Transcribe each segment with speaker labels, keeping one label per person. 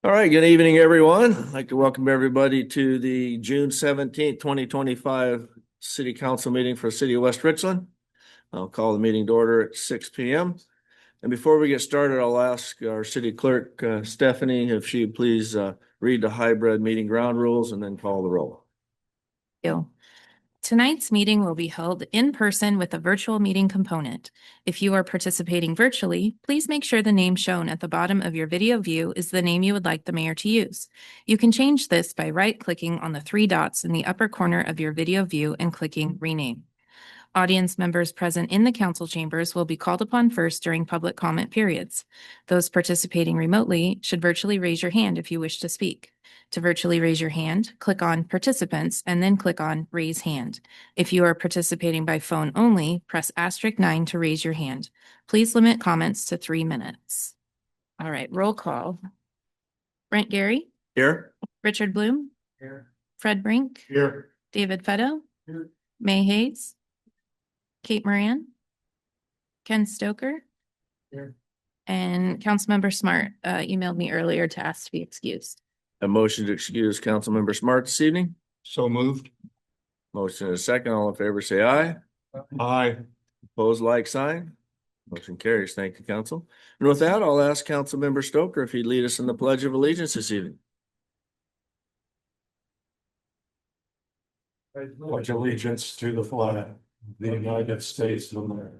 Speaker 1: All right, good evening, everyone. I'd like to welcome everybody to the June 17th, 2025 City Council meeting for the City of West Richland. I'll call the meeting to order at 6 p.m. And before we get started, I'll ask our city clerk, Stephanie, if she'd please read the hybrid meeting ground rules and then call the roll.
Speaker 2: Tonight's meeting will be held in person with a virtual meeting component. If you are participating virtually, please make sure the name shown at the bottom of your video view is the name you would like the mayor to use. You can change this by right-clicking on the three dots in the upper corner of your video view and clicking Rename. Audience members present in the council chambers will be called upon first during public comment periods. Those participating remotely should virtually raise your hand if you wish to speak. To virtually raise your hand, click on Participants and then click on Raise Hand. If you are participating by phone only, press *9 to raise your hand. Please limit comments to 3 minutes. All right, roll call. Brent Gary.
Speaker 1: Here.
Speaker 2: Richard Bloom.
Speaker 1: Here.
Speaker 2: Fred Brink.
Speaker 1: Here.
Speaker 2: David Fetto.
Speaker 1: Here.
Speaker 2: May Hayes. Kate Moran. Ken Stoker.
Speaker 1: Here.
Speaker 2: And Councilmember Smart emailed me earlier to ask to be excused.
Speaker 1: A motion to excuse Councilmember Smart this evening.
Speaker 3: So moved.
Speaker 1: Motion and a second. All in favor, say aye.
Speaker 3: Aye.
Speaker 1: Opposed, like sign. Motion carries. Thank you, Council. And with that, I'll ask Councilmember Stoker if he'd lead us in the Pledge of Allegiance this evening.
Speaker 3: I pledge allegiance to the flag of the United States of America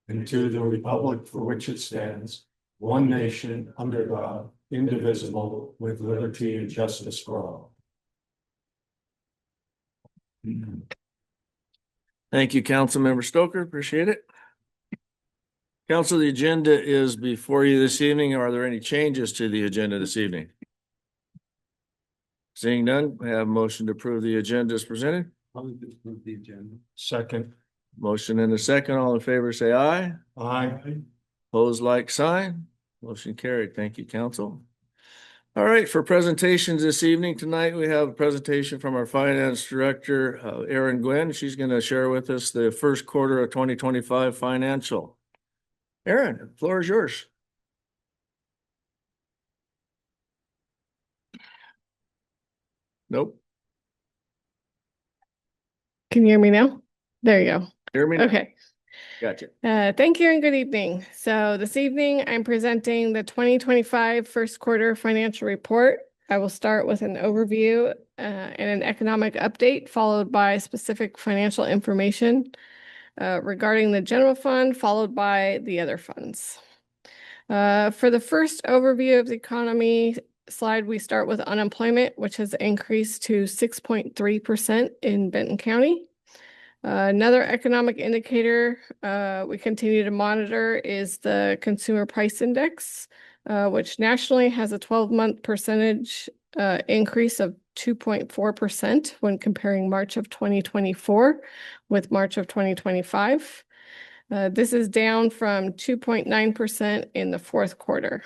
Speaker 3: and to the republic for which it stands, one nation under God, indivisible, with liberty and justice for all.
Speaker 1: Thank you, Councilmember Stoker. Appreciate it. Council, the agenda is before you this evening. Are there any changes to the agenda this evening? Seeing none, I have a motion to approve the agenda as presented.
Speaker 3: Second.
Speaker 1: Motion and a second. All in favor, say aye.
Speaker 3: Aye.
Speaker 1: Opposed, like sign. Motion carried. Thank you, Council. All right, for presentations this evening tonight, we have a presentation from our Finance Director, Erin Gwynn. She's going to share with us the first quarter of 2025 financial. Erin, the floor is yours. Nope.
Speaker 4: Can you hear me now? There you go.
Speaker 1: Hear me now?
Speaker 4: Okay.
Speaker 1: Gotcha.
Speaker 4: Thank you and good evening. So this evening I'm presenting the 2025 first quarter financial report. I will start with an overview and an economic update, followed by specific financial information regarding the general fund, followed by the other funds. For the first overview of the economy slide, we start with unemployment, which has increased to 6.3% in Benton County. Another economic indicator we continue to monitor is the Consumer Price Index, which nationally has a 12-month percentage increase of 2.4% when comparing March of 2024 with March of 2025. This is down from 2.9% in the fourth quarter.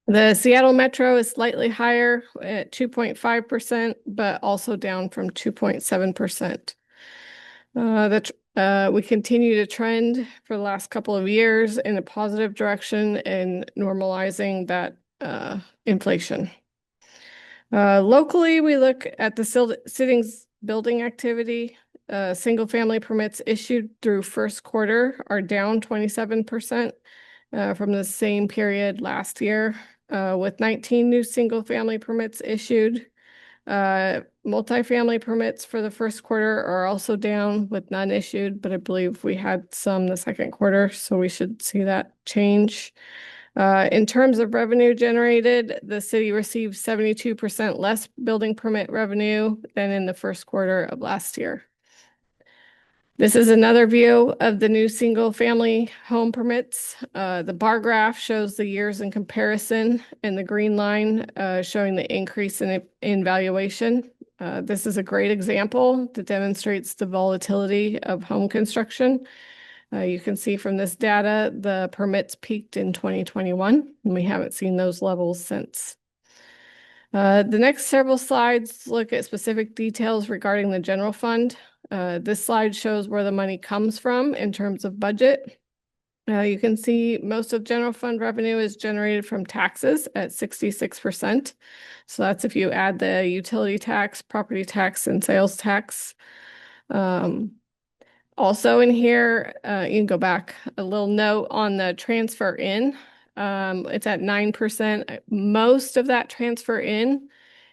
Speaker 4: The Seattle Metro is slightly higher at 2.5%, but also down from 2.7%. We continue to trend for the last couple of years in a positive direction and normalizing that inflation. Locally, we look at the city's building activity. Single family permits issued through first quarter are down 27% from the same period last year, with 19 new single family permits issued. Multifamily permits for the first quarter are also down with none issued, but I believe we had some the second quarter, so we should see that change. In terms of revenue generated, the city received 72% less building permit revenue than in the first quarter of last year. This is another view of the new single family home permits. The bar graph shows the years in comparison, and the green line showing the increase in valuation. This is a great example that demonstrates the volatility of home construction. You can see from this data, the permits peaked in 2021, and we haven't seen those levels since. The next several slides look at specific details regarding the general fund. This slide shows where the money comes from in terms of budget. You can see most of general fund revenue is generated from taxes at 66%. So that's if you add the utility tax, property tax, and sales tax. Also in here, you can go back a little note on the transfer in. It's at 9%. Most of that transfer in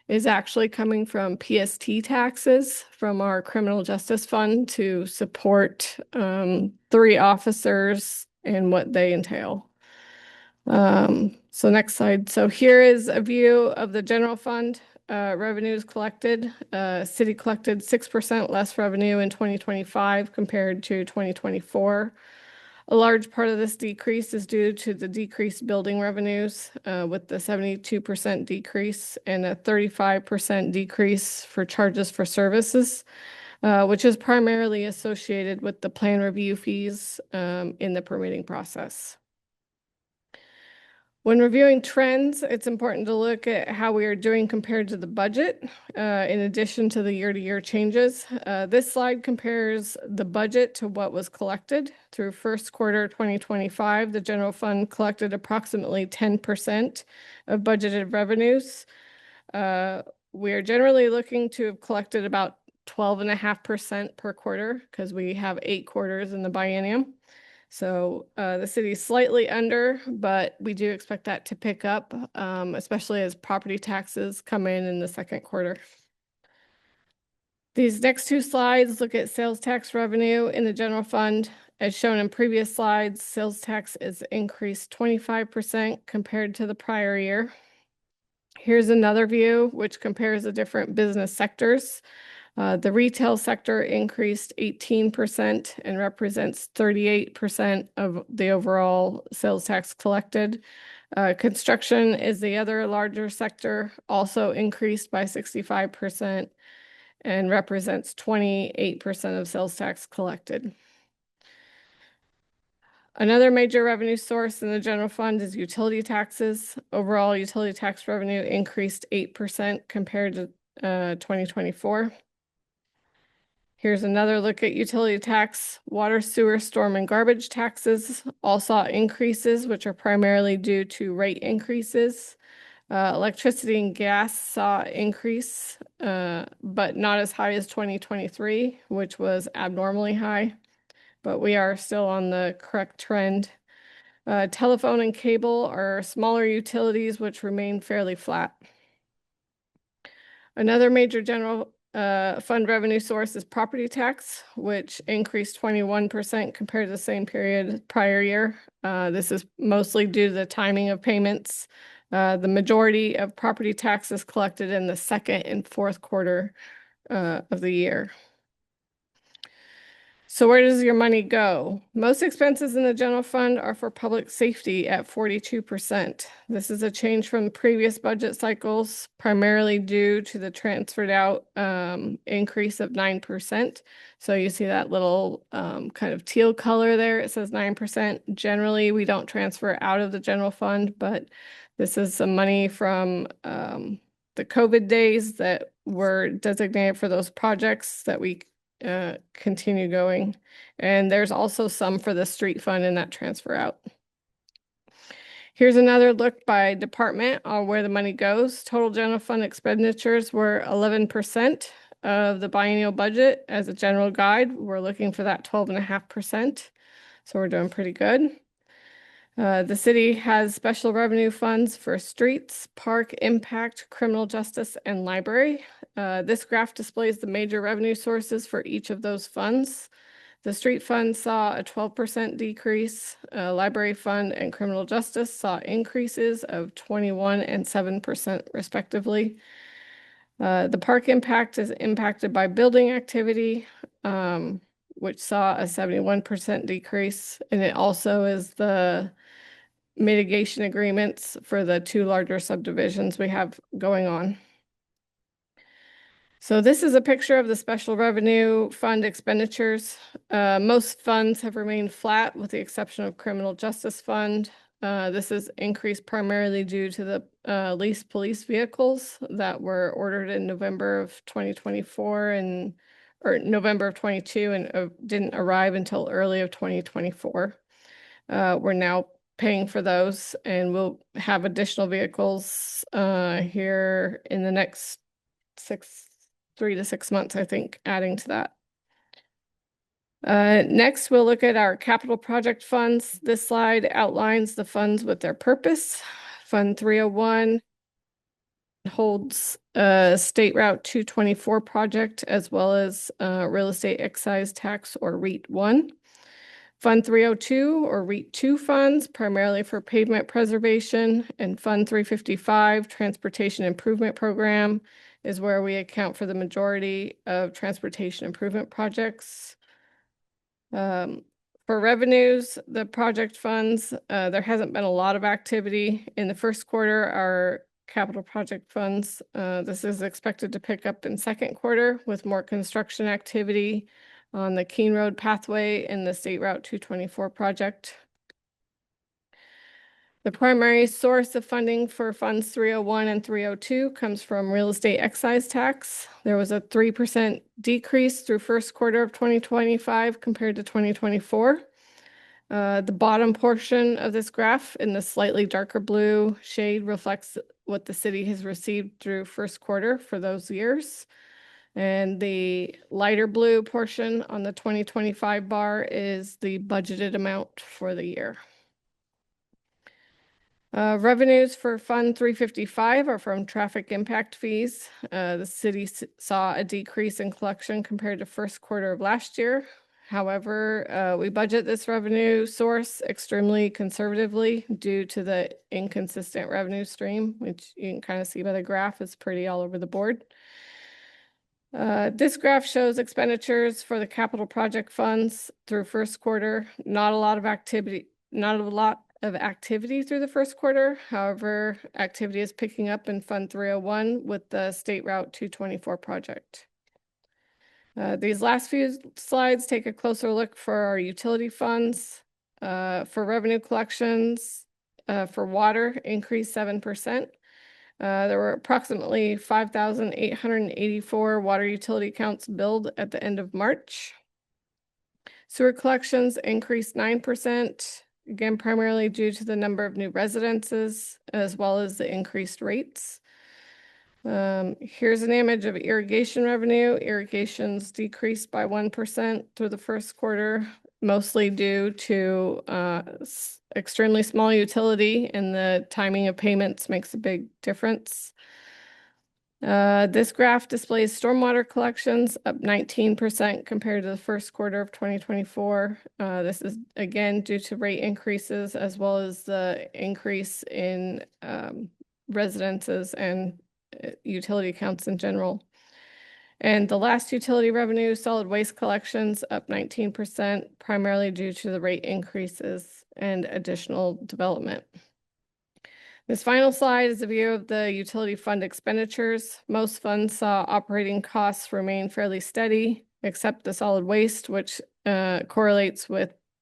Speaker 4: is actually coming from PST taxes from our criminal justice fund to support 3 officers and what they entail. So next slide. So here is a view of the general fund revenues collected. City collected 6% less revenue in 2025 compared to 2024. A large part of this decrease is due to the decreased building revenues with the 72% decrease and a 35% decrease for charges for services, which is primarily associated with the plan review fees in the permitting process. When reviewing trends, it's important to look at how we are doing compared to the budget, in addition to the year-to-year changes. This slide compares the budget to what was collected. Through first quarter 2025, the general fund collected approximately 10% of budgeted revenues. We are generally looking to have collected about 12.5% per quarter because we have 8 quarters in the biennium. So the city is slightly under, but we do expect that to pick up, especially as property taxes come in the second quarter. These next 2 slides look at sales tax revenue in the general fund. As shown in previous slides, sales tax is increased 25% compared to the prior year. Here's another view which compares the different business sectors. The retail sector increased 18% and represents 38% of the overall sales tax collected. Construction is the other larger sector, also increased by 65% and represents 28% of sales tax collected. Another major revenue source in the general fund is utility taxes. Overall, utility tax revenue increased 8% compared to 2024. Here's another look at utility tax. Water, sewer, storm, and garbage taxes all saw increases, which are primarily due to rate increases. Electricity and gas saw increase, but not as high as 2023, which was abnormally high, but we are still on the correct trend. Telephone and cable are smaller utilities, which remain fairly flat. Another major general fund revenue source is property tax, which increased 21% compared to the same period prior year. This is mostly due to the timing of payments. The majority of property tax is collected in the second and fourth quarter of the year. So where does your money go? Most expenses in the general fund are for public safety at 42%. This is a change from previous budget cycles, primarily due to the transferred out increase of 9%. So you see that little kind of teal color there. It says 9%. Generally, we don't transfer out of the general fund, but this is some money from the COVID days that were designated for those projects that we continue going. And there's also some for the street fund in that transfer out. Here's another look by department on where the money goes. Total general fund expenditures were 11% of the biennial budget. As a general guide, we're looking for that 12.5%. So we're doing pretty good. The city has special revenue funds for streets, park, impact, criminal justice, and library. This graph displays the major revenue sources for each of those funds. The street fund saw a 12% decrease. Library fund and criminal justice saw increases of 21% and 7% respectively. The park impact is impacted by building activity, which saw a 71% decrease. And it also is the mitigation agreements for the 2 larger subdivisions we have going on. So this is a picture of the special revenue fund expenditures. Most funds have remained flat with the exception of criminal justice fund. This is increased primarily due to the leased police vehicles that were ordered in November of 2024 or November of 22 and didn't arrive until early of 2024. We're now paying for those, and we'll have additional vehicles here in the next 3 to 6 months, I think, adding to that. Next, we'll look at our capital project funds. This slide outlines the funds with their purpose. Fund 301 holds State Route 224 project, as well as real estate excise tax, or REIT 1. Fund 302 or REIT 2 funds primarily for pavement preservation, and Fund 355 Transportation Improvement Program is where we account for the majority of transportation improvement projects. For revenues, the project funds, there hasn't been a lot of activity in the first quarter. Our capital project funds, this is expected to pick up in second quarter with more construction activity on the Keene Road pathway and the State Route 224 project. The primary source of funding for funds 301 and 302 comes from real estate excise tax. There was a 3% decrease through first quarter of 2025 compared to 2024. The bottom portion of this graph in the slightly darker blue shade reflects what the city has received through first quarter for those years. And the lighter blue portion on the 2025 bar is the budgeted amount for the year. Revenues for Fund 355 are from traffic impact fees. The city saw a decrease in collection compared to first quarter of last year. However, we budget this revenue source extremely conservatively due to the inconsistent revenue stream, which you can kind of see by the graph is pretty all over the board. This graph shows expenditures for the capital project funds through first quarter. Not a lot of activity through the first quarter. However, activity is picking up in Fund 301 with the State Route 224 project. These last few slides take a closer look for our utility funds. For revenue collections, for water increased 7%. There were approximately 5,884 water utility accounts billed at the end of March. Sewer collections increased 9%, again, primarily due to the number of new residences, as well as the increased rates. Here's an image of irrigation revenue. Irrigations decreased by 1% through the first quarter, mostly due to extremely small utility, and the timing of payments makes a big difference. This graph displays stormwater collections up 19% compared to the first quarter of 2024. This is again due to rate increases as well as the increase in residences and utility accounts in general. And the last utility revenue, solid waste collections up 19%, primarily due to the rate increases and additional development. This final slide is a view of the utility fund expenditures. Most funds saw operating costs remain fairly steady, except the solid waste, which correlates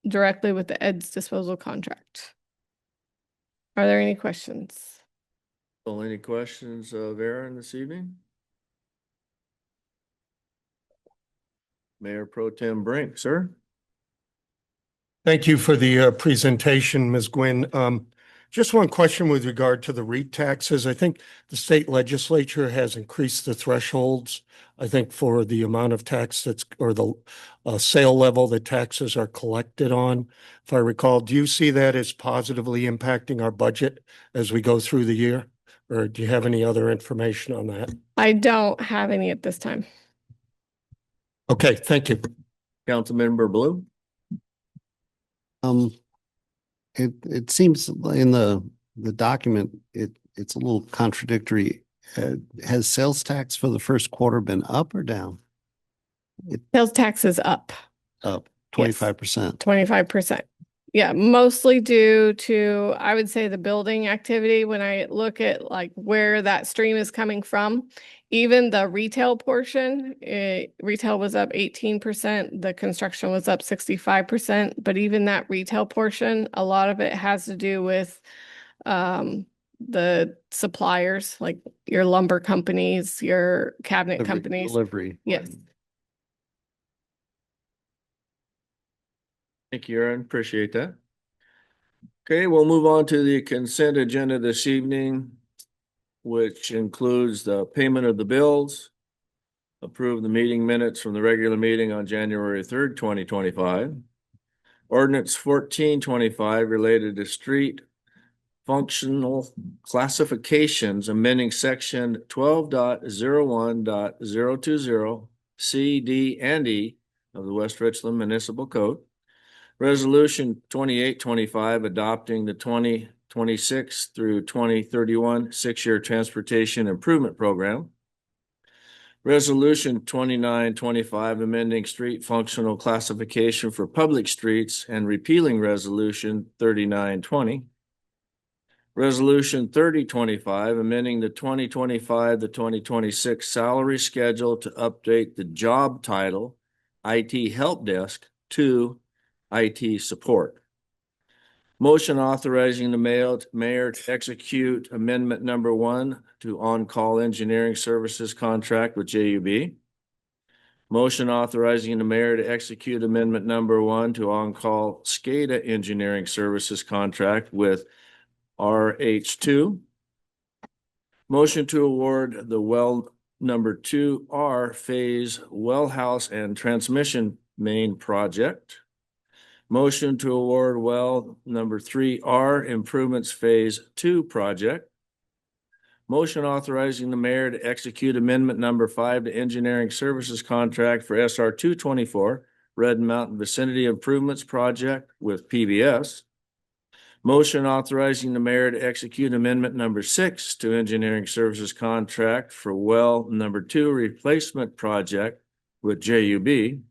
Speaker 4: directly with the EDS disposal contract. Are there any questions?
Speaker 1: Well, any questions of Aaron this evening? Mayor Pro Tem Brink, sir.
Speaker 3: Thank you for the presentation, Ms. Gwynn. Just one question with regard to the REIT taxes. I think the state legislature has increased the thresholds, I think, for the amount of tax or the sale level that taxes are collected on. If I recall, do you see that as positively impacting our budget as we go through the year? Or do you have any other information on that?
Speaker 4: I don't have any at this time.
Speaker 3: Okay, thank you.
Speaker 1: Councilmember Blue.
Speaker 5: It seems in the document, it's a little contradictory. Has sales tax for the first quarter been up or down?
Speaker 4: Sales tax is up.
Speaker 5: Up 25%.
Speaker 4: 25%. Yeah, mostly due to, I would say, the building activity. When I look at like where that stream is coming from, even the retail portion, retail was up 18%, the construction was up 65%, but even that retail portion, a lot of it has to do with the suppliers, like your lumber companies, your cabinet companies.
Speaker 5: Delivery.
Speaker 4: Yes.
Speaker 1: Thank you, Aaron. Appreciate that. Okay, we'll move on to the consent agenda this evening, which includes the payment of the bills, approve the meeting minutes from the regular meeting on January 3rd, 2025. Ordinance 1425 related to street functional classifications, amending section 12.01.020 C, D, and E of the West Richland Municipal Code. Resolution 2825 adopting the 2026 through 2031 6-year transportation improvement program. Resolution 2925 amending street functional classification for public streets and repealing Resolution 3920. Resolution 3025 amending the 2025 to 2026 salary schedule to update the job title IT Help Desk to IT Support. Motion authorizing the mayor to execute amendment number 1 to on-call engineering services contract with JUB. Motion authorizing the mayor to execute amendment number 1 to on-call SCADA engineering services contract with RH2. Motion to award the well number 2R phase well house and transmission main project. Motion to award well number 3R improvements phase 2 project. Motion authorizing the mayor to execute amendment number 5 to engineering services contract for SR 224 Red Mountain Vicinity Improvements Project with PBS. Motion authorizing the mayor to execute amendment number 6 to engineering services contract for well number 2 replacement project with JUB.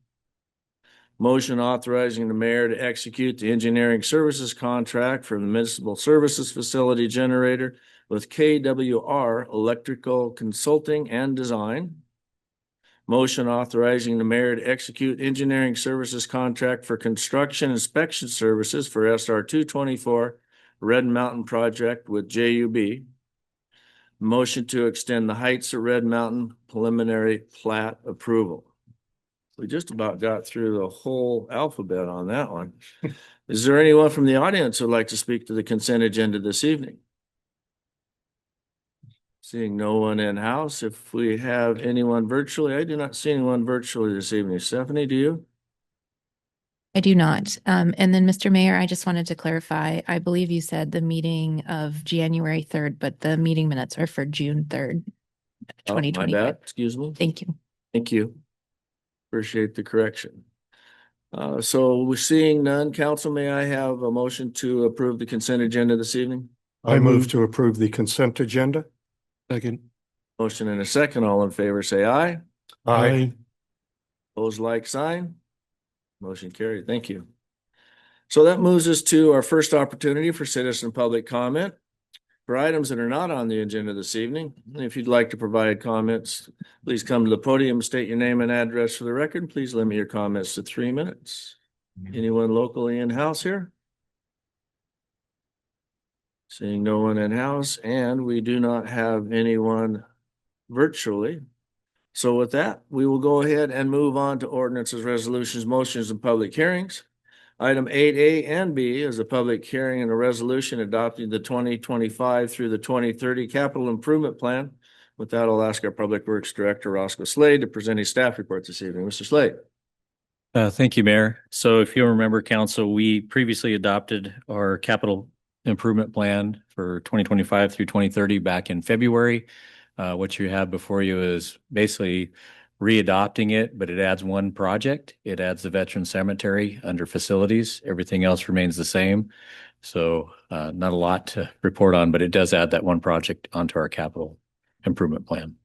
Speaker 1: Motion authorizing the mayor to execute the engineering services contract for the municipal services facility generator with KWR Electrical Consulting and Design. Motion authorizing the mayor to execute engineering services contract for construction inspection services for SR 224 Red Mountain project with JUB. Motion to extend the Heights of Red Mountain preliminary plat approval. We just about got through the whole alphabet on that one. Is there anyone from the audience who'd like to speak to the consent agenda this evening? Seeing no one in house, if we have anyone virtually, I do not see anyone virtually this evening. Stephanie, do you?
Speaker 2: I do not. And then, Mr. Mayor, I just wanted to clarify, I believe you said the meeting of January 3rd, but the meeting minutes are for June 3rd,
Speaker 1: Oh, my
Speaker 2: 2025.
Speaker 1: bad. Excuse me.
Speaker 2: Thank you.
Speaker 1: Thank you. Appreciate the correction. So we're seeing none. Council, may I have a motion to approve the consent agenda this evening?
Speaker 3: I move to approve the consent agenda.
Speaker 5: Second.
Speaker 1: Motion and a second. All in favor, say aye.
Speaker 3: Aye.
Speaker 1: Opposed, like sign. Motion carried. Thank you. So that moves us to our first opportunity for citizen public comment. For items that are not on the agenda this evening, if you'd like to provide comments, please come to the podium, state your name and address for the record. Please limit your comments to 3 minutes. Anyone locally in house here? Seeing no one in house, and we do not have anyone virtually. So with that, we will go ahead and move on to ordinances, resolutions, motions, and public hearings. Item 8A and B is a public hearing and a resolution adopting the 2025 through the 2030 capital improvement plan. With that, I'll ask our Public Works Director, Roscoe Slade, to present his staff report this evening. Mr. Slade.
Speaker 6: Thank you, Mayor. So if you'll remember, Council, we previously adopted our capital improvement plan for 2025 through 2030 back in February. What you have before you is basically readopting it, but it adds one project. It adds the Veteran Cemetery under facilities. Everything else remains the same. So not a lot to report on, but it does add that one project onto our capital improvement plan.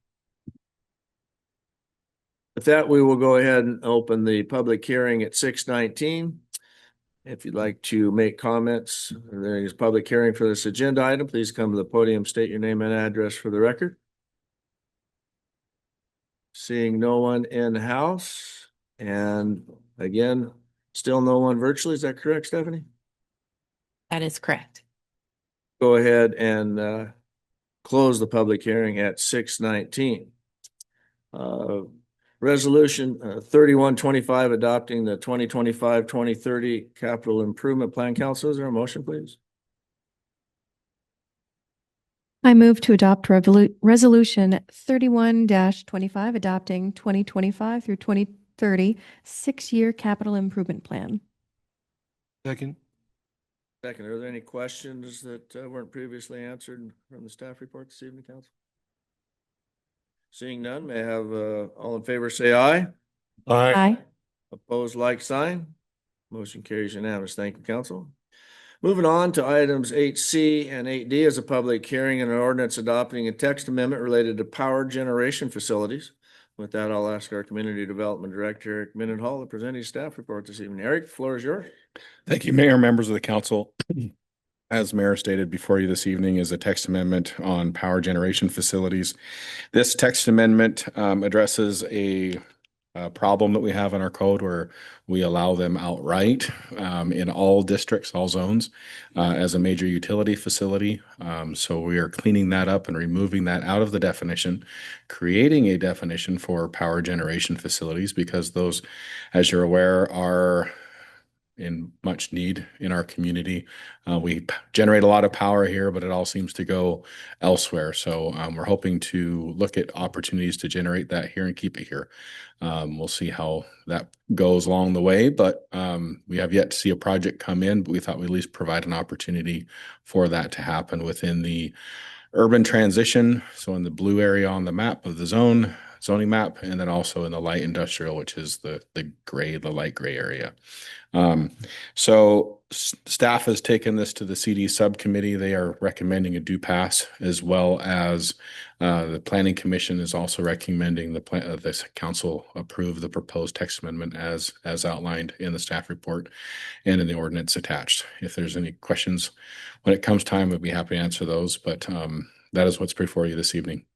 Speaker 1: With that, we will go ahead and open the public hearing at 6:19. If you'd like to make comments, there is public hearing for this agenda item. Please come to the podium, state your name and address for the record. Seeing no one in house, and again, still no one virtually. Is that correct, Stephanie?
Speaker 2: That is correct.
Speaker 1: Go ahead and close the public hearing at 6:19. Resolution 3125 adopting the 2025-2030 capital improvement plan. Council, is there a motion, please?
Speaker 7: I move to adopt resolution 31-25, adopting 2025 through 2030 6-year capital improvement plan.
Speaker 3: Second.
Speaker 1: Second, are there any questions that weren't previously answered from the staff report this evening, council? Seeing none, may I have all in favor say aye.
Speaker 7: Aye.
Speaker 1: Opposed, like sign. Motion carries unanimous. Thank you, council. Moving on to items 8C and 8D is a public hearing and an ordinance adopting a text amendment related to power generation facilities. With that, I'll ask our Community Development Director, Eric Mendenhall, to present his staff report this evening. Eric, the floor is yours.
Speaker 8: Thank you, Mayor, members of the council. As Mayor stated before you this evening is a text amendment on power generation facilities. This text amendment addresses a problem that we have in our code where we allow them outright in all districts, all zones, as a major utility facility. So we are cleaning that up and removing that out of the definition, creating a definition for power generation facilities because those, as you're aware, are in much need in our community. We generate a lot of power here, but it all seems to go elsewhere. So we're hoping to look at opportunities to generate that here and keep it here. We'll see how that goes along the way, but we have yet to see a project come in, but we thought we'd at least provide an opportunity for that to happen within the urban transition. So in the blue area on the map of the zoning map, and then also in the light industrial, which is the light gray area. So staff has taken this to the CD subcommittee. They are recommending a do pass, as well as the planning commission is also recommending this council approve the proposed text amendment as outlined in the staff report and in the ordinance attached. If there's any questions when it comes time, we'd be happy to answer those, but that is what's before you this evening.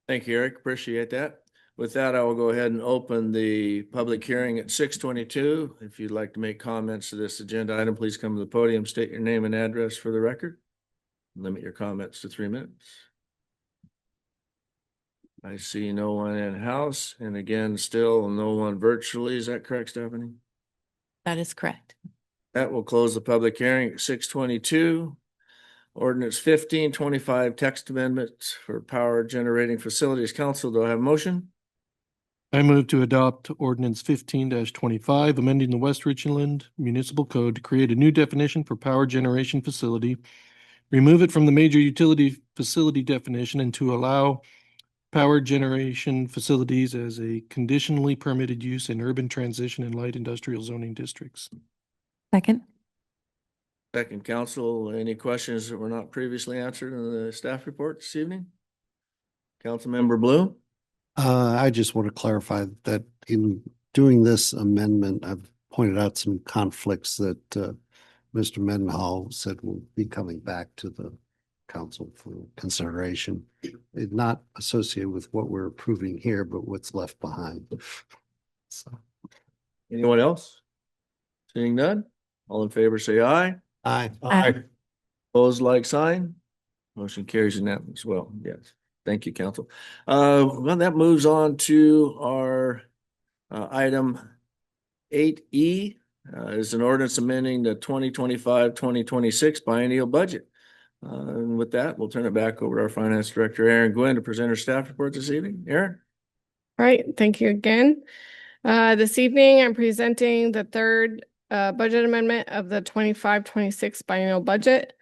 Speaker 1: Thank you, Eric. Appreciate that. With that, I will go ahead and open the public hearing at 6:22. If you'd like to make comments to this agenda item, please come to the podium, state your name and address for the record. Limit your comments to 3 minutes. I see no one in house, and again, still no one virtually. Is that correct, Stephanie?
Speaker 2: That is correct.
Speaker 1: That will close the public hearing at 6:22. Ordinance 1525 text amendments for power generating facilities. Council, do I have a motion?
Speaker 3: I move to adopt ordinance 15-25, amending the West Richland Municipal Code to create a new definition for power generation facility, remove it from the major utility facility definition, and to allow power generation facilities as a conditionally permitted use in urban transition and light industrial zoning districts.
Speaker 7: Second.
Speaker 1: Second, council, any questions that were not previously answered in the staff report this evening? Councilmember Blue?
Speaker 5: I just want to clarify that in doing this amendment, I've pointed out some conflicts that Mr. Mendenhall said will be coming back to the council for consideration. It's not associated with what we're approving here, but what's left behind. So,
Speaker 1: Anyone else? Seeing none? All in favor, say aye.
Speaker 5: aye.
Speaker 7: Aye.
Speaker 1: Opposed, like sign. Motion carries unanimous as well. Yes. Thank you, council. Well, that moves on to our item 8E is an ordinance amending the 2025-2026 biennial budget. And with that, we'll turn it back over to our Finance Director, Aaron Gwynn, to present her staff report this evening. Aaron?
Speaker 4: All right, thank you again. This evening, I'm presenting the third budget amendment of the 25-26 biennial budget.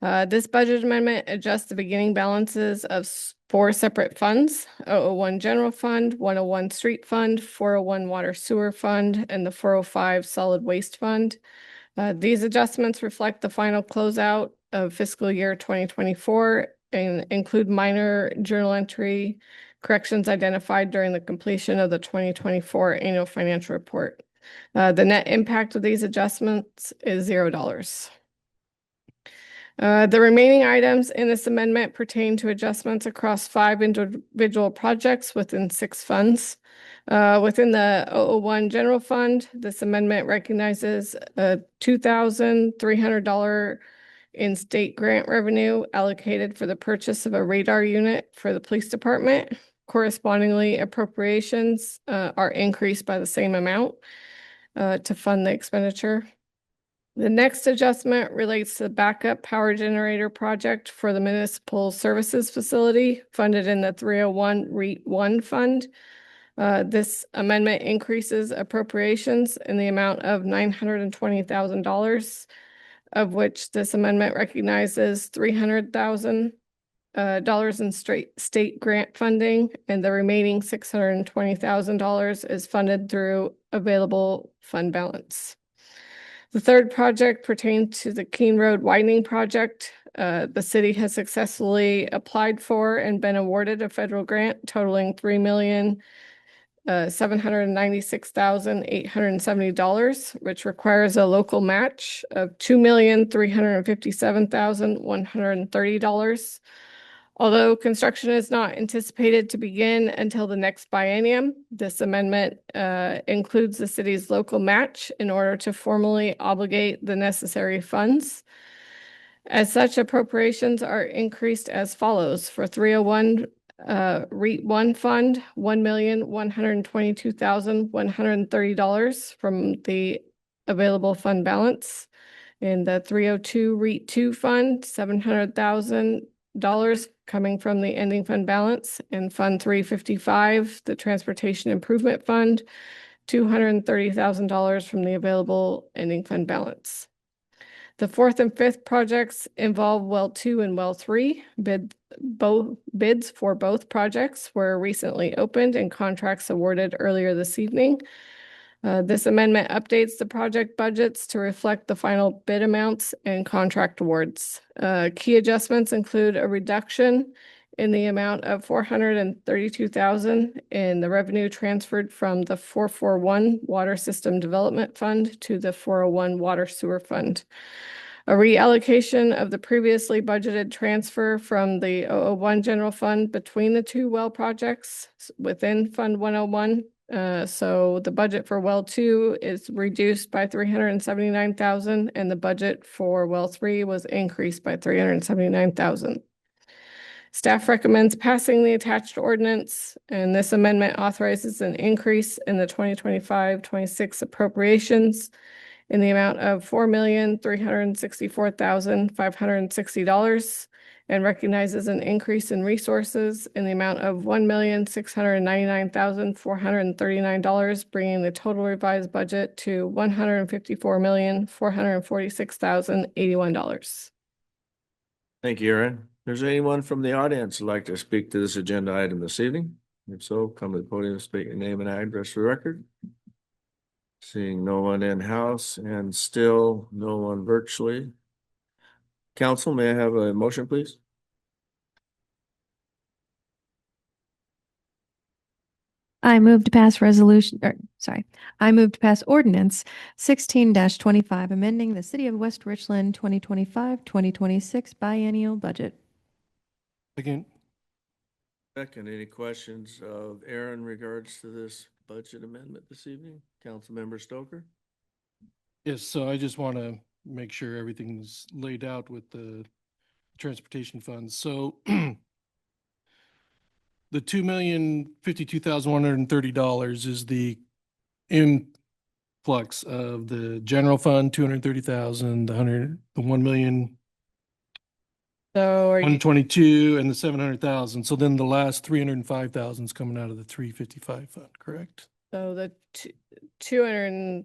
Speaker 4: This budget amendment adjusts the beginning balances of 4 separate funds: 001 General Fund, 101 Street Fund, 401 Water Sewer Fund, and the 405 Solid Waste Fund. These adjustments reflect the final closeout of fiscal year 2024 and include minor journal entry corrections identified during the completion of the 2024 annual financial report. The net impact of these adjustments is $0. The remaining items in this amendment pertain to adjustments across 5 individual projects within 6 funds. Within the 001 General Fund, this amendment recognizes a $2,300 in state grant revenue allocated for the purchase of a radar unit for the police department. Correspondingly, appropriations are increased by the same amount to fund the expenditure. The next adjustment relates to the backup power generator project for the municipal services facility funded in the 301 REIT 1 fund. This amendment increases appropriations in the amount of $920,000, of which this amendment recognizes $300,000 in state grant funding, and the remaining $620,000 is funded through available fund balance. The third project pertains to the Keene Road widening project. The city has successfully applied for and been awarded a federal grant totaling $3,796,870, which requires a local match of $2,357,130. Although construction is not anticipated to begin until the next biennium, this amendment includes the city's local match in order to formally obligate the necessary funds. As such, appropriations are increased as follows. For 301 REIT 1 fund, $1,122,130 from the available fund balance. In the 302 REIT 2 fund, $700,000 coming from the ending fund balance. And Fund 355, the Transportation Improvement Fund, $230,000 from the available ending fund balance. The fourth and fifth projects involve Well 2 and Well 3. Bids for both projects were recently opened and contracts awarded earlier this evening. This amendment updates the project budgets to reflect the final bid amounts and contract awards. Key adjustments include a reduction in the amount of $432,000 in the revenue transferred from the 441 Water System Development Fund to the 401 Water Sewer Fund. A reallocation of the previously budgeted transfer from the 001 General Fund between the two well projects within Fund 101. So the budget for Well 2 is reduced by $379,000, and the budget for Well 3 was increased by $379,000. Staff recommends passing the attached ordinance, and this amendment authorizes an increase in the 2025-26 appropriations in the amount of $4,364,560 and recognizes an increase in resources in the amount of $1,699,439, bringing the total revised budget to $154,446,081.
Speaker 1: Thank you, Aaron. Is there anyone from the audience who'd like to speak to this agenda item this evening? If so, come to the podium, state your name and address for the record. Seeing no one in-house and still no one virtually. Council, may I have a motion, please?
Speaker 7: I move to pass I move to pass ordinance 16-25, amending the City of West Richland 2025-2026 biennial budget.
Speaker 3: Second.
Speaker 1: Second, any questions of Aaron in regards to this budget amendment this evening? Councilmember Stoker?
Speaker 9: Yes, so I just want to make sure everything's laid out with the transportation funds. So the $2,052,130 is the influx of the general fund, 230,000, the 1,000,000.
Speaker 4: So are you,
Speaker 9: 122 and the 700,000. So then the last 305,000 is coming out of the 355 fund, correct?
Speaker 4: so the 200,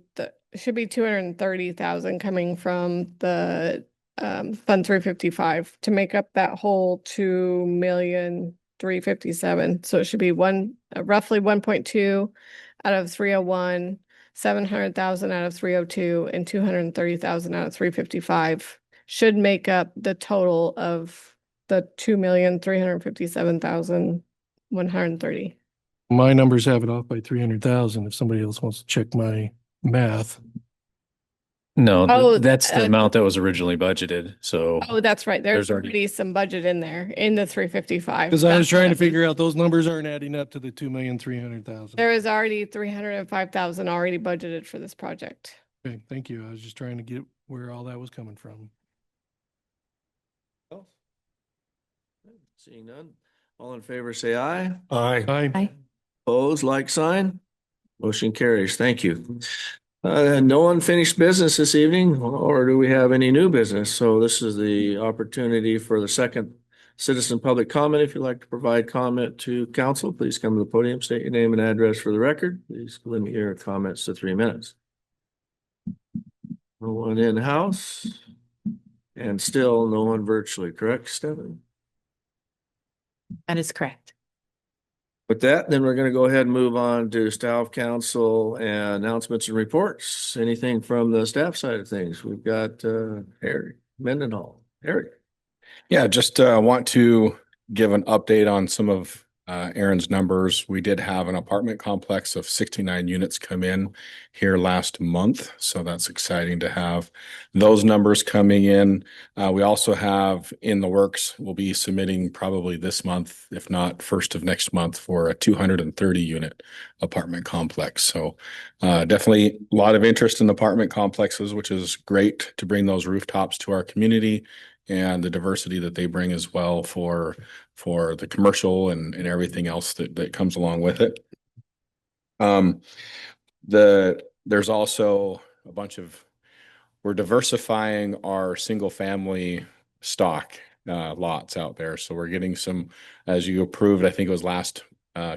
Speaker 4: should be 230,000 coming from the Fund 355 to make up that whole 2,357,000. So it should be roughly 1.2 out of 301, 700,000 out of 302, and 230,000 out of 355 should make up the total of the 2,357,130.
Speaker 9: My numbers have it off by 300,000 if somebody else wants to check my math.
Speaker 6: No,
Speaker 4: Oh,
Speaker 6: that's the amount that was originally budgeted. So
Speaker 4: Oh, that's right. There's
Speaker 6: There's already-
Speaker 4: already some budget in there in the 355.
Speaker 9: Because I was
Speaker 4: That's
Speaker 9: trying to
Speaker 4: what-
Speaker 9: figure out those numbers aren't adding up to the 2,300,000.
Speaker 4: There is already 305,000 already budgeted for this project.
Speaker 9: Okay, thank you. I was just trying to get where all that was coming from.
Speaker 1: Seeing none. All in favor, say aye.
Speaker 3: Aye.
Speaker 9: Aye.
Speaker 7: Aye.
Speaker 1: Opposed, like sign. Motion carries. Thank you. No unfinished business this evening, or do we have any new business? So this is the opportunity for the second citizen public comment. If you'd like to provide comment to council, please come to the podium, state your name and address for the record. Please limit your comments to 3 minutes. No one in-house and still no one virtually, correct, Stephanie?
Speaker 2: That is correct.
Speaker 1: With that, then we're going to go ahead and move on to staff council and announcements and reports. Anything from the staff side of things? We've got Eric Mendenhall. Eric.
Speaker 8: Yeah, just want to give an update on some of Aaron's numbers. We did have an apartment complex of 69 units come in here last month, so that's exciting to have those numbers coming in. We also have in the works, we'll be submitting probably this month, if not first of next month, for a 230 unit apartment complex. So definitely a lot of interest in apartment complexes, which is great to bring those rooftops to our community and the diversity that they bring as well for the commercial and everything else that comes along with it. There's also a bunch of, we're diversifying our single family stock lots out there. So we're getting some, as you approved, I think it was last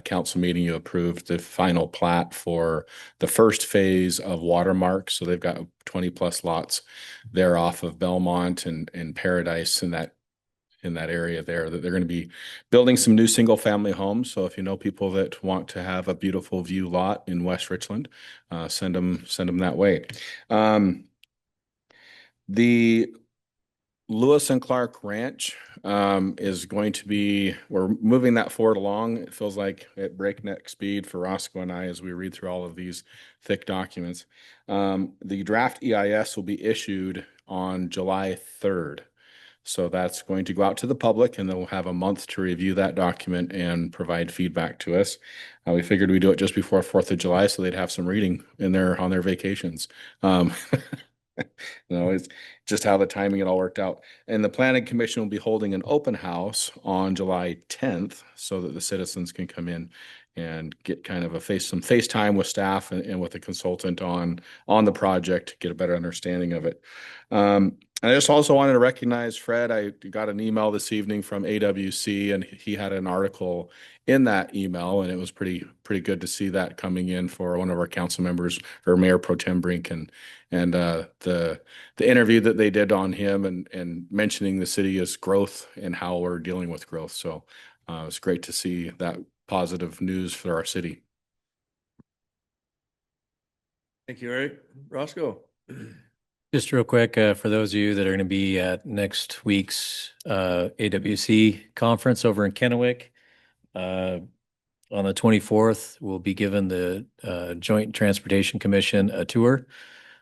Speaker 8: council meeting, you approved the final plat for the first phase of Watermark. So they've got 20 plus lots there off of Belmont and Paradise in that area there, that they're going to be building some new single family homes. So if you know people that want to have a beautiful view lot in West Richland, send them that way. The Lewis and Clark Ranch is going to be, we're moving that forward along. It feels like at breakneck speed for Roscoe and I as we read through all of these thick documents. The draft EIS will be issued on July 3rd. So that's going to go out to the public and they'll have a month to review that document and provide feedback to us. We figured we'd do it just before 4th of July so they'd have some reading on their vacations. It's just how the timing it all worked out. And the planning commission will be holding an open house on July 10th so that the citizens can come in and get kind of some FaceTime with staff and with a consultant on the project, get a better understanding of it. And I just also wanted to recognize Fred. I got an email this evening from AWC and he had an article in that email, and it was pretty good to see that coming in for one of our council members, or Mayor Pro Tem Brink, and the interview that they did on him and mentioning the city as growth and how we're dealing with growth. So it's great to see that positive news for our city.
Speaker 1: Thank you, Eric. Roscoe.
Speaker 6: Just real quick, for those of you that are going to be at next week's AWC conference over in Kennewick, on the 24th, we'll be given the Joint Transportation Commission a tour.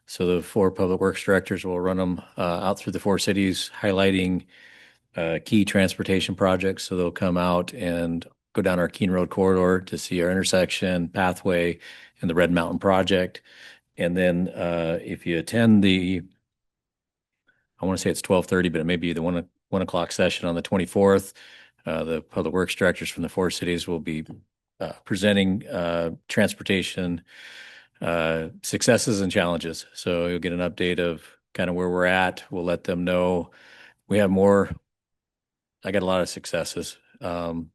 Speaker 6: So the 4 public works directors will run them out through the 4 cities, highlighting key transportation projects. So they'll come out and go down our Keene Road corridor to see our intersection, pathway, and the Red Mountain project. And then if you attend I want to say it's 12:30, but it may be the 1 o'clock session on the 24th, the public works directors from the 4 cities will be presenting transportation successes and challenges. So you'll get an update of kind of where we're at. We'll let them know we have more. I got a lot of successes. But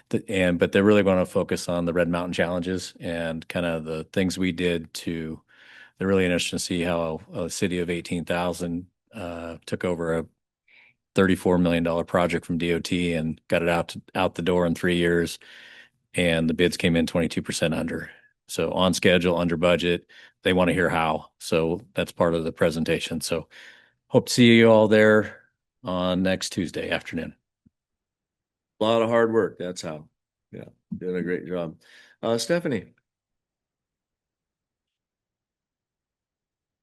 Speaker 6: they're really going to focus on the Red Mountain challenges and kind of the things we did they're really interested to see how a city of 18,000 took over a $34 million project from DOT and got it out the door in 3 years. And the bids came in 22% under. So on schedule, under budget. They want to hear how. So that's part of the presentation. So hope to see you all there on next Tuesday afternoon.
Speaker 1: A lot of hard work. That's how. Yeah, doing a great job. Stephanie.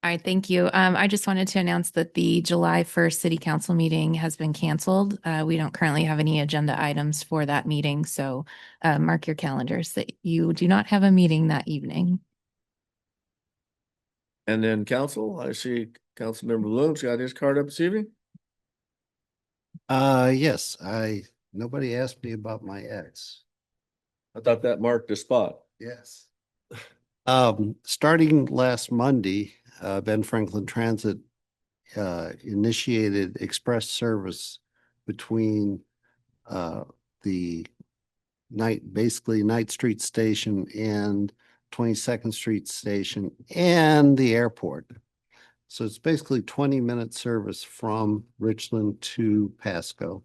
Speaker 2: All right, thank you. I just wanted to announce that the July 1st City Council meeting has been canceled. We don't currently have any agenda items for that meeting, so mark your calendars that you do not have a meeting that evening.
Speaker 1: And then council, I see Councilmember Bloom's got his card up this evening.
Speaker 5: Yes, nobody asked me about my ex.
Speaker 1: I thought that marked the spot.
Speaker 5: Yes. Starting last Monday, Ben Franklin Transit initiated express service between the basically Ninth Street Station and 22nd Street Station and the airport. So it's basically 20-minute service from Richland to Pasco.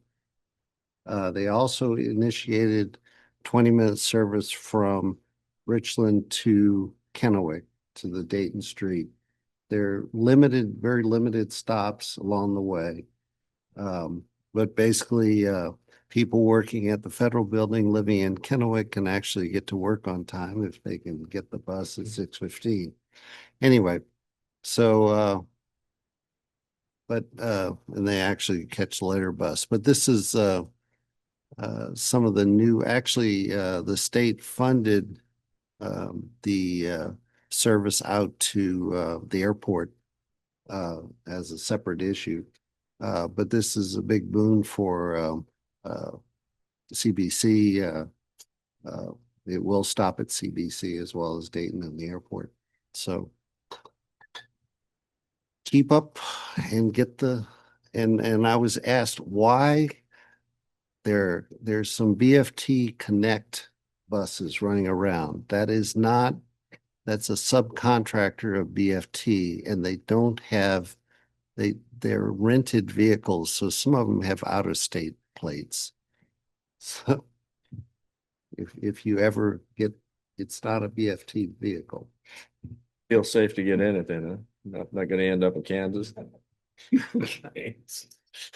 Speaker 5: They also initiated 20-minute service from Richland to Kennewick to the Dayton Street. They're limited, very limited stops along the way. But basically, people working at the federal building living in Kennewick can actually get to work on time if they can get the bus at 6:15. Anyway, so and they actually catch the later bus. But this is some of the new, actually, the state funded the service out to the airport as a separate issue. But this is a big boon for CBC. It will stop at CBC as well as Dayton and the airport. So keep up and get and I was asked why there's some BFT Connect buses running around. That's a subcontractor of BFT, and they don't have, they're rented vehicles, so some of them have out-of-state plates. So if you ever it's not a BFT vehicle.
Speaker 1: Feel safe to get in it then, huh? Not gonna end up in Kansas.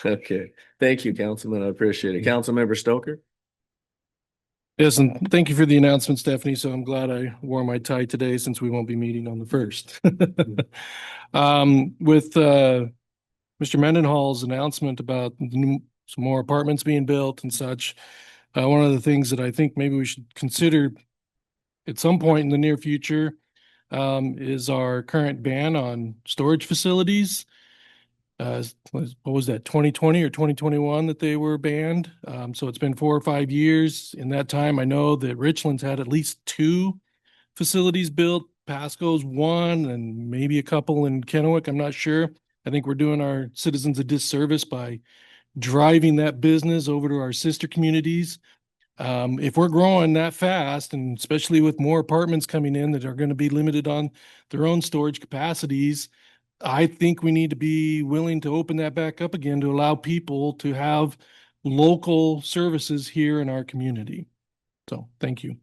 Speaker 1: Okay, thank you, Councilman. I appreciate it. Councilmember Stoker?
Speaker 9: Yes, and thank you for the announcement, Stephanie. So I'm glad I wore my tie today since we won't be meeting on the 1st. With Mr. Mendenhall's announcement about some more apartments being built and such, one of the things that I think maybe we should consider at some point in the near future is our current ban on storage facilities. What was that, 2020 or 2021 that they were banned? So it's been 4 or 5 years. In that time, I know that Richland's had at least 2 facilities built, Pasco's 1, and maybe a couple in Kennewick. I'm not sure. I think we're doing our citizens a disservice by driving that business over to our sister communities. If we're growing that fast, and especially with more apartments coming in that are going to be limited on their own storage capacities, I think we need to be willing to open that back up again to allow people to have local services here in our community. So thank you.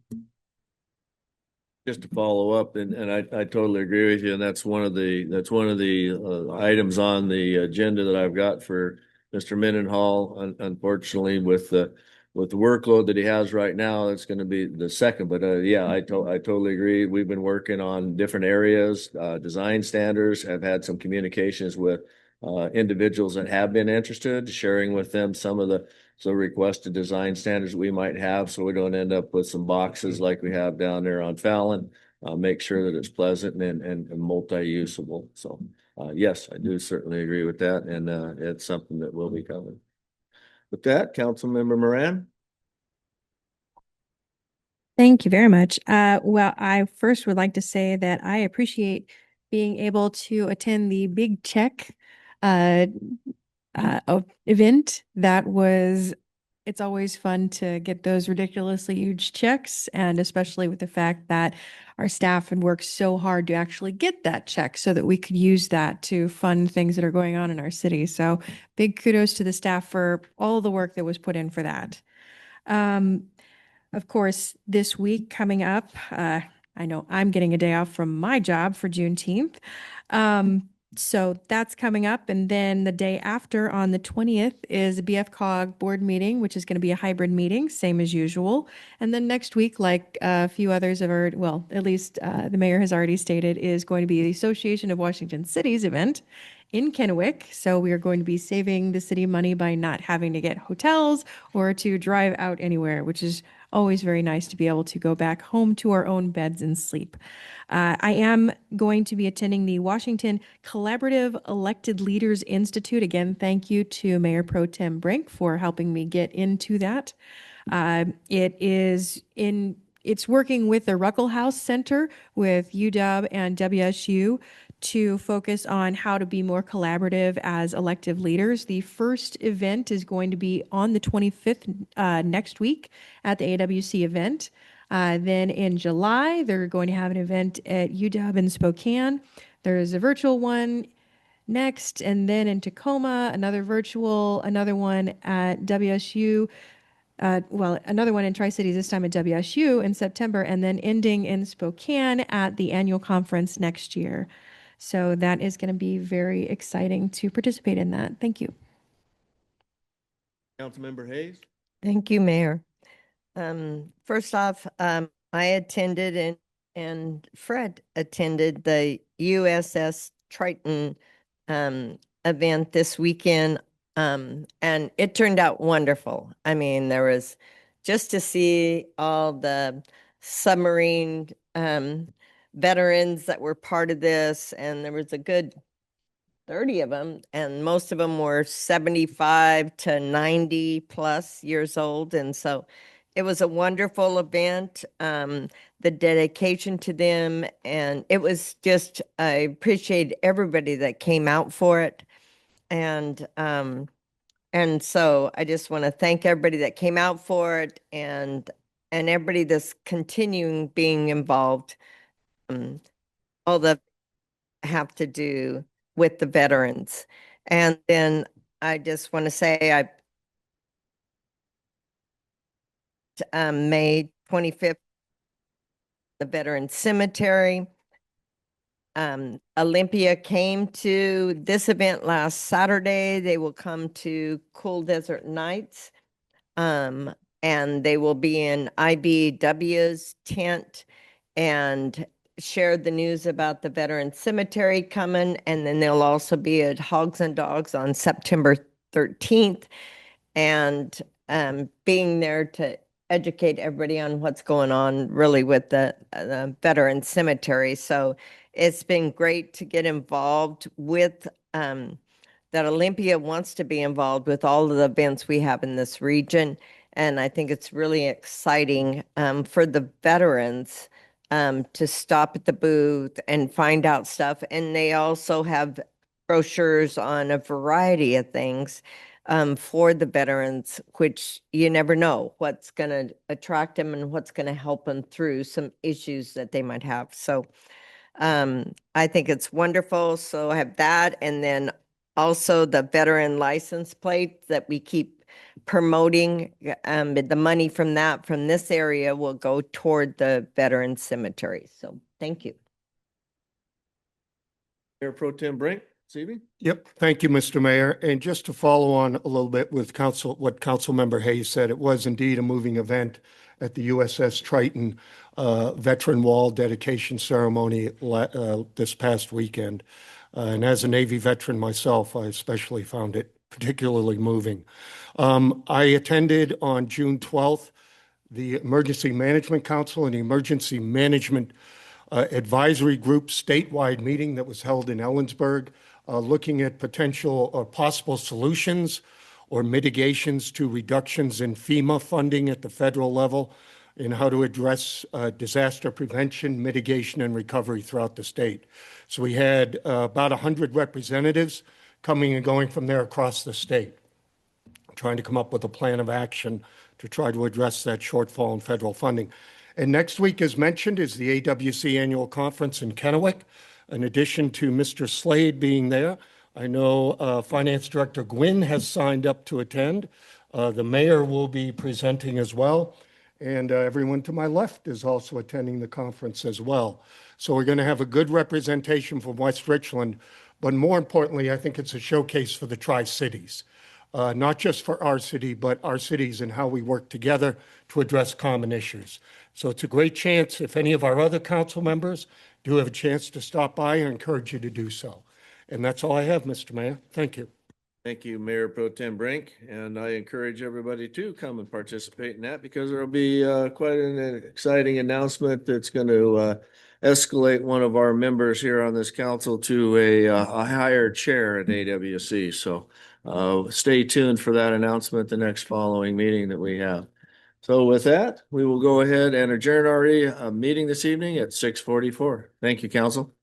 Speaker 1: Just to follow up, and I totally agree with you, and that's one of the items on the agenda that I've got for Mr. Mendenhall. Unfortunately, with the workload that he has right now, it's going to be the second. But yeah, I totally agree. We've been working on different areas, design standards. Have had some communications with individuals that have been interested, sharing with them some of the requested design standards we might have, so we don't end up with some boxes like we have down there on Fallon. Make sure that it's pleasant and multi-usable. So yes, I do certainly agree with that, and it's something that will be coming. With that, Councilmember Moran.
Speaker 7: Thank you very much. Well, I first would like to say that I appreciate being able to attend the Big Check event. It's always fun to get those ridiculously huge checks, and especially with the fact that our staff had worked so hard to actually get that check so that we could use that to fund things that are going on in our city. So big kudos to the staff for all the work that was put in for that. Of course, this week coming up, I know I'm getting a day off from my job for Juneteenth. So that's coming up. And then the day after, on the 20th, is a BFCOG board meeting, which is going to be a hybrid meeting, same as usual. And then next week, like a few others have already, well, at least the mayor has already stated, is going to be the Association of Washington Cities event in Kennewick. So we are going to be saving the city money by not having to get hotels or to drive out anywhere, which is always very nice to be able to go back home to our own beds and sleep. I am going to be attending the Washington Collaborative Elected Leaders Institute. Again, thank you to Mayor Pro Tem Brink for helping me get into that. It is it's working with the Ruckle House Center with UW and WSU to focus on how to be more collaborative as elective leaders. The first event is going to be on the 25th next week at the AWC event. Then in July, they're going to have an event at UW in Spokane. There's a virtual one next, and then in Tacoma, another virtual, another one at WSU. Another one in Tri-Cities, this time at WSU in September, and then ending in Spokane at the annual conference next year. So that is going to be very exciting to participate in that. Thank you.
Speaker 1: Councilmember Hayes?
Speaker 10: Thank you, Mayor. First off, I attended and Fred attended the USS Triton event this weekend. And it turned out wonderful. I mean, there was just to see all the submarine veterans that were part of this, and there was a good 30 of them, and most of them were 75 to 90 plus years old. And so it was a wonderful event, the dedication to them. And it was just, I appreciate everybody that came out for it. And so I just want to thank everybody that came out for it and everybody that's continuing being involved. All that have to do with the veterans. And then I just want to say May 25th, the Veterans Cemetery. Olympia came to this event last Saturday. They will come to Cool Desert Nights. And they will be in IBW's tent and share the news about the Veteran Cemetery coming. And then they'll also be at Hogs and Dogs on September 13th. And being there to educate everybody on what's going on really with the Veteran Cemetery. So it's been great to get involved with that. Olympia wants to be involved with all of the events we have in this region. And I think it's really exciting for the veterans to stop at the booth and find out stuff. And they also have brochures on a variety of things for the veterans, which you never know what's going to attract them and what's going to help them through some issues that they might have. So I think it's wonderful. So I have that. And then also the veteran license plate that we keep promoting. The money from that, from this area, will go toward the Veteran Cemetery. So thank you.
Speaker 1: Mayor Pro Tem Brink, this evening?
Speaker 3: Yep. Thank you, Mr. Mayor. And just to follow on a little bit with what Councilmember Hayes said, it was indeed a moving event at the USS Triton Veteran Wall dedication ceremony this past weekend. And as a Navy veteran myself, I especially found it particularly moving. I attended on June 12th the Emergency Management Council and the Emergency Management Advisory Group statewide meeting that was held in Ellensburg, looking at potential or possible solutions or mitigations to reductions in FEMA funding at the federal level and how to address disaster prevention, mitigation, and recovery throughout the state. So we had about 100 representatives coming and going from there across the state, trying to come up with a plan of action to try to address that shortfall in federal funding. And next week, as mentioned, is the AWC Annual Conference in Kennewick. In addition to Mr. Slade being there, I know Finance Director Gwynn has signed up to attend. The mayor will be presenting as well. And everyone to my left is also attending the conference as well. So we're going to have a good representation from West Richland. But more importantly, I think it's a showcase for the Tri-Cities, not just for our city, but our cities and how we work together to address common issues. So it's a great chance. If any of our other council members do have a chance to stop by, I encourage you to do so. And that's all I have, Mr. Mayor. Thank you.
Speaker 1: Thank you, Mayor Pro Tem Brink, and I encourage everybody to come and participate in that because there'll be quite an exciting announcement that's going to escalate one of our members here on this council to a higher chair at AWC. So stay tuned for that announcement the next following meeting that we have. So with that, we will go ahead and adjourn our meeting this evening at 6:44. Thank you, council.